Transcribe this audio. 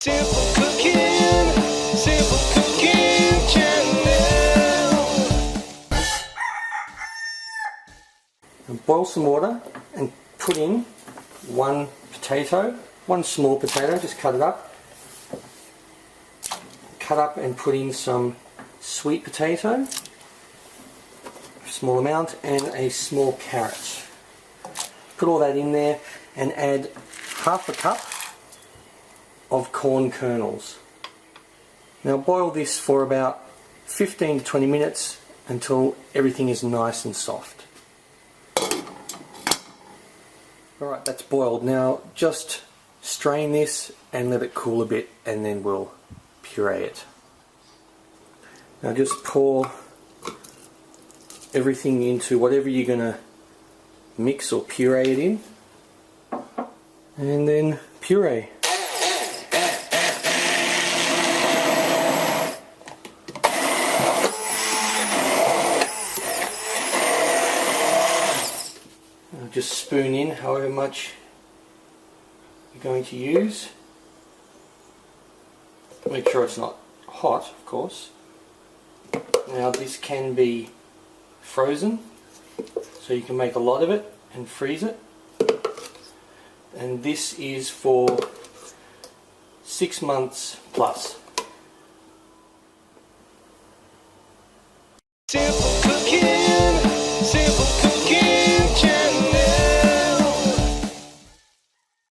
Simple cooking, simple cooking channel. And boil some water and put in one potato, one small potato, just cut it up. Cut up and put in some sweet potato, a small amount, and a small carrot. Put all that in there and add half a cup of corn kernels. Now boil this for about 15 to 20 minutes until everything is nice and soft. Alright, that's boiled. Now just strain this and let it cool a bit, and then we'll puree it. Now just pour everything into whatever you're going to mix or puree it in, and then puree. Just spoon in however much you're going to use. Make sure it's not hot, of course. Now this can be frozen, so you can make a lot of it and freeze it. And this is for 6 months plus.